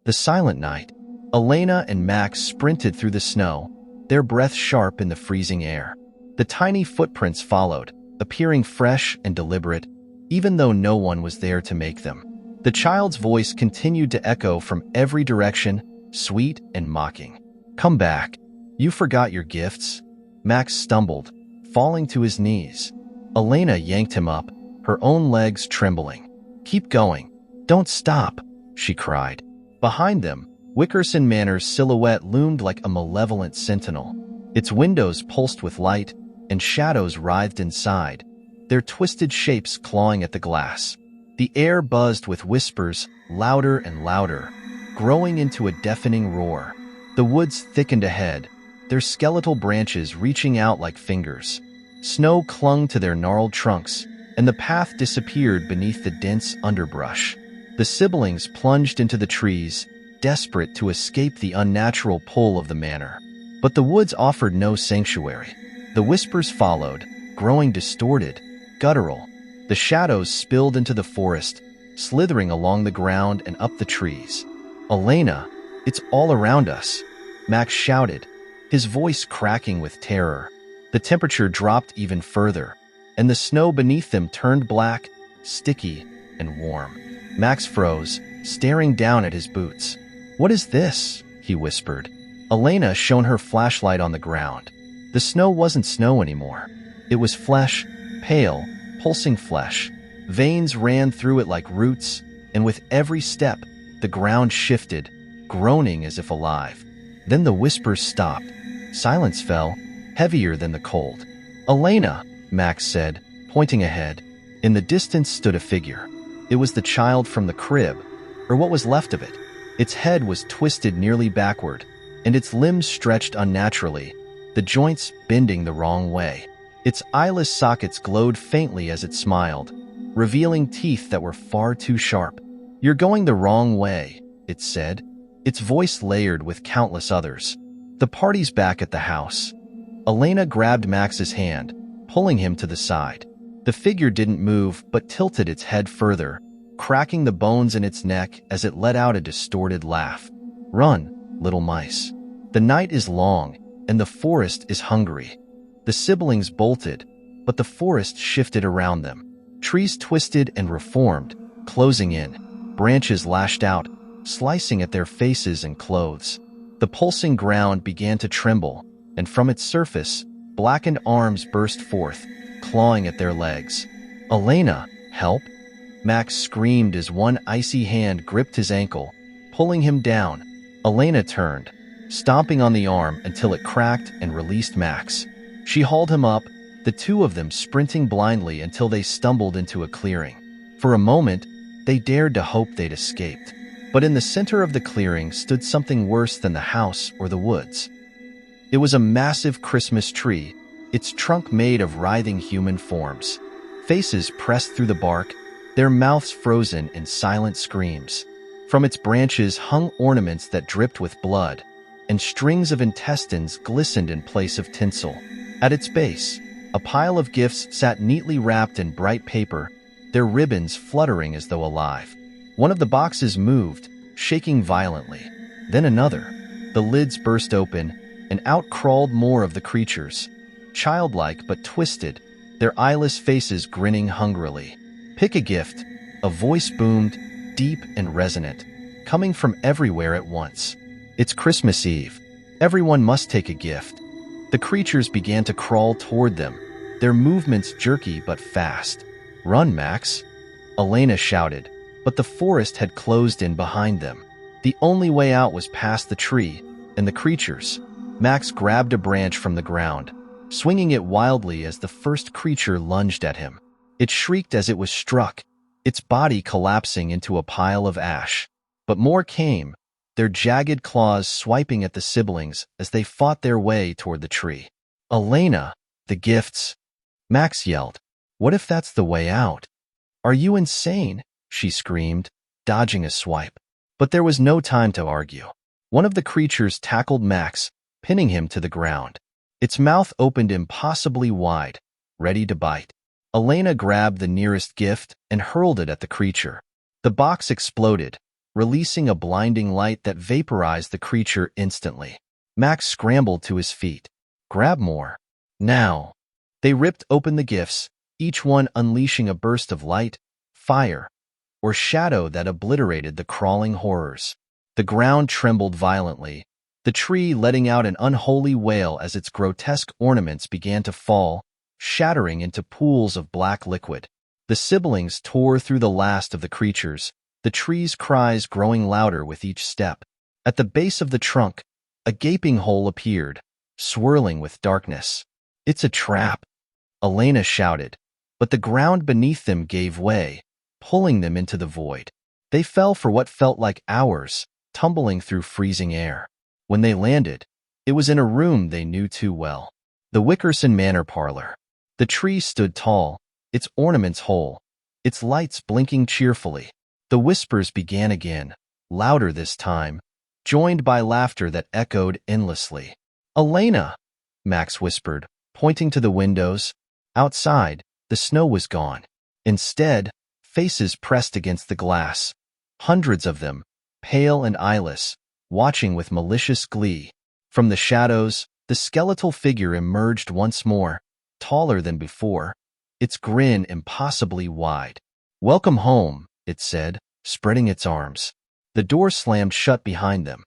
The silent night. Elena and Max sprinted through the snow, their breath sharp in the freezing air. The tiny footprints followed, appearing fresh and deliberate, even though no one was there to make them. The child's voice continued to echo from every direction, sweet and mocking. "Come back. You forgot your gifts." Max stumbled, falling to his knees. Elena yanked him up, her own legs trembling. "Keep going. Don't stop," she cried. Behind them, Wickerson Manor's silhouette loomed like a malevolent sentinel. Its windows pulsed with light, and shadows writhed inside, their twisted shapes clawing at the glass. The air buzzed with whispers, louder and louder, growing into a deafening roar. The woods thickened ahead, their skeletal branches reaching out like fingers. Snow clung to their gnarled trunks, and the path disappeared beneath the dense underbrush. The siblings plunged into the trees, desperate to escape the unnatural pull of the manor. But the woods offered no sanctuary. The whispers followed, growing distorted, guttural. The shadows spilled into the forest, slithering along the ground and up the trees. "Elena, it's all around us," Max shouted, his voice cracking with terror. The temperature dropped even further, and the snow beneath them turned black, sticky, and warm. Max froze, staring down at his boots. "What is this?" he whispered. Elena shone her flashlight on the ground. The snow wasn't snow anymore. It was flesh, pale, pulsing flesh. Veins ran through it like roots, and with every step, the ground shifted, groaning as if alive. Then the whispers stopped. Silence fell, heavier than the cold. "Elena," Max said, pointing ahead. In the distance stood a figure. It was the child from the crib, or what was left of it. Its head was twisted nearly backward, and its limbs stretched unnaturally, the joints bending the wrong way. Its eyeless sockets glowed faintly as it smiled, revealing teeth that were far too sharp. "You're going the wrong way," it said, its voice layered with countless others. "The party's back at the house." Elena grabbed Max's hand, pulling him to the side. The figure didn't move but tilted its head further, cracking the bones in its neck as it let out a distorted laugh. "Run, little mice. The night is long, and the forest is hungry." The siblings bolted, but the forest shifted around them. Trees twisted and reformed, closing in. Branches lashed out, slicing at their faces and clothes. The pulsing ground began to tremble, and from its surface, blackened arms burst forth, clawing at their legs. "Elena, help!" Max screamed as one icy hand gripped his ankle, pulling him down. Elena turned, stomping on the arm until it cracked and released Max. She hauled him up, the two of them sprinting blindly until they stumbled into a clearing. For a moment, they dared to hope they'd escaped. But in the center of the clearing stood something worse than the house or the woods. It was a massive Christmas tree, its trunk made of writhing human forms. Faces pressed through the bark, their mouths frozen in silent screams. From its branches hung ornaments that dripped with blood, and strings of intestines glistened in place of tinsel. At its base, a pile of gifts sat neatly wrapped in bright paper, their ribbons fluttering as though alive. One of the boxes moved, shaking violently. Then another. The lids burst open, and out crawled more of the creatures. Childlike but twisted, their eyeless faces grinning hungrily. "Pick a gift," a voice boomed, deep and resonant, coming from everywhere at once. "It's Christmas Eve. Everyone must take a gift." The creatures began to crawl toward them, their movements jerky but fast. "Run, Max," Elena shouted, but the forest had closed in behind them. The only way out was past the tree and the creatures. Max grabbed a branch from the ground, swinging it wildly as the first creature lunged at him. It shrieked as it was struck, its body collapsing into a pile of ash. But more came, their jagged claws swiping at the siblings as they fought their way toward the tree. "Elena, the gifts!" Max yelled. "What if that's the way out?" "Are you insane?" she screamed, dodging a swipe. But there was no time to argue. One of the creatures tackled Max, pinning him to the ground. Its mouth opened impossibly wide, ready to bite. Elena grabbed the nearest gift and hurled it at the creature. The box exploded, releasing a blinding light that vaporized the creature instantly. Max scrambled to his feet. Grab more. Now. They ripped open the gifts, each one unleashing a burst of light, fire, or shadow that obliterated the crawling horrors. The ground trembled violently, the tree letting out an unholy wail as its grotesque ornaments began to fall, shattering into pools of black liquid. The siblings tore through the last of the creatures, the tree's cries growing louder with each step. At the base of the trunk, a gaping hole appeared, swirling with darkness. "It's a trap," Elena shouted, but the ground beneath them gave way, pulling them into the void. They fell for what felt like hours, tumbling through freezing air. When they landed, it was in a room they knew too well. The Wickerson Manor parlor. The tree stood tall, its ornaments whole, its lights blinking cheerfully. The whispers began again, louder this time, joined by laughter that echoed endlessly. "Elena," Max whispered, pointing to the windows. Outside, the snow was gone. Instead, faces pressed against the glass. Hundreds of them, pale and eyeless, watching with malicious glee. From the shadows, the skeletal figure emerged once more, taller than before, its grin impossibly wide. "Welcome home," it said, spreading its arms. The door slammed shut behind them.